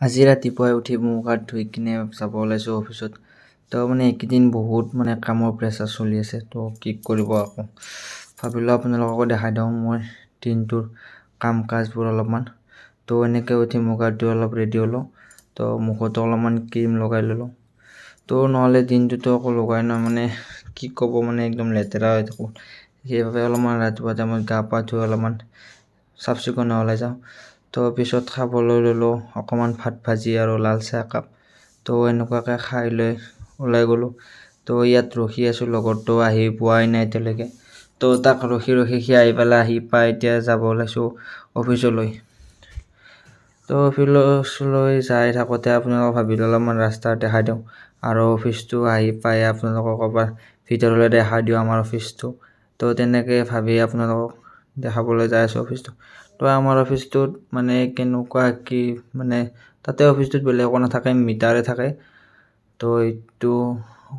আজি ৰাতিপুৱাই উঠি মুখ হাত ধুই কিনে যাব ওলাইছোঁ অফিচত। তো মানে এইকেইদিন বহুত মানে কামৰ প্ৰেছাৰ চলি আছে, তো কি কৰিব আকৌ ভাবিলোঁ আপোনালোককো দেখাই দিওঁ মই দিনটোৰ কাম কাজবোৰ অলপমান। তো এনেকৈ উঠি মুখ হাত ধুই অলপ ৰেডি হ'লোঁ, তো মুখতো অলপমান ক্ৰীম লগাই ল'লোঁ। তো নহ'লে দিনটোতো আকৌ লগাই নহয়, মানে কি ক'ব, মানে একদম লেতেৰা হৈ থাকোঁ। সেইবাবে অলপমান ৰাতিপুৱা টাইমত গা পা ধুই অলপমান চাফ চিকুণ ওলাই যাওঁ। তো পিছত খাবলৈ ল'লোঁ অকণমান ভাত ভাজি আৰু লাল চাহ একাপ। তো এনেকুৱাকৈ খাই লৈ ওলাই গ'লোঁ। তো ইয়াত ৰখি আছোঁ, লগৰটো আহি পোৱাই নাই এতিয়ালৈকে। তো তাক ৰখি সি আহি পাই এতিয়া যাব ওলাইছোঁ অফিচলৈ। তো অফিচলৈ যাই থাকোঁতে আপোনালোকক ভাবিলোঁ অলপমান ৰাস্তা দেখাই দিওঁ, আৰু অফিচটো আহি পাই আপোনালোকক এবাৰ ভিতৰলৈ দেখাই দিওঁ আমাৰ অফিচটো। তো তেনেকৈ ভাবি আপোনালোকক দেখাবলৈ যাই আছোঁ অফিচটো। তো আমাৰ অফিচটোত মানে কেনেকুৱা কি, মানে তাতে অফিচটোত বেলেগ একো নাথাকে, মিটাৰে থাকে। তো এইটো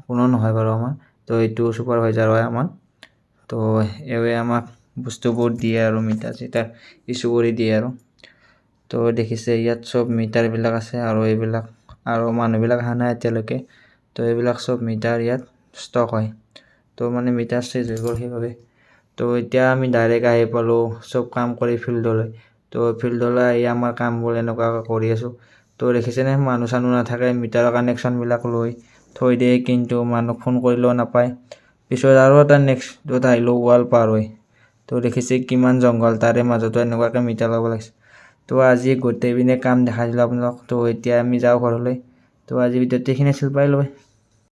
কোনো নহয় বাৰু আমাৰ, তো এইটো ছুপাৰভাইজাৰ হয় আমাৰ। তো এওঁৱে আমাক বস্তুবোৰ দিয়ে আৰু মিটাৰ চিটাৰ ইছ্যু কৰি দিয়ে আৰু। তো দেখিছে ইয়াত চব মিটাৰবিলাক আছে, আৰু এইবিলাক আৰু মানুহবিলাক অহা নাই এতিয়ালৈকে। তো এইবিলাক চব মিটাৰ ইয়াত ষ্টক হয়। তো মানে মিটাৰ চেঞ্জ হৈ গ'ল সেইবাবে। তো এতিয়া আমি ডাইৰেক্ট আহি পালোঁ চব কাম কৰি ফিল্ডলৈ। তো ফিল্ডলৈ আহি আমাৰ কামবোৰ এনেকুৱাকৈ কৰি আছোঁ। তো দেখিছেনে মানুহ চানুহ নাথাকে, মিটাৰৰ কানেকশ্যনবিলাক লৈ থৈ দিয়ে, কিন্তু মানুহ ফোন কৰিলেও নাপায়। পিছত আৰু এটা নেক্সটত আহিলোঁ ৱাল পাৰ হৈ। তো দেখিছে কিমান জংঘল, তাৰে মাজতো এনেকুৱাকৈ মিটাৰ লগাব লাগিছে। তো আজি গোটেই পিনে কাম দেখাই দিলোঁ আপোনালোক। তো এতিয়া আমি যাওঁ ঘৰলৈ। তো আজি ভিডিঅ'টো এইখিনি আছিল, বাই বাই।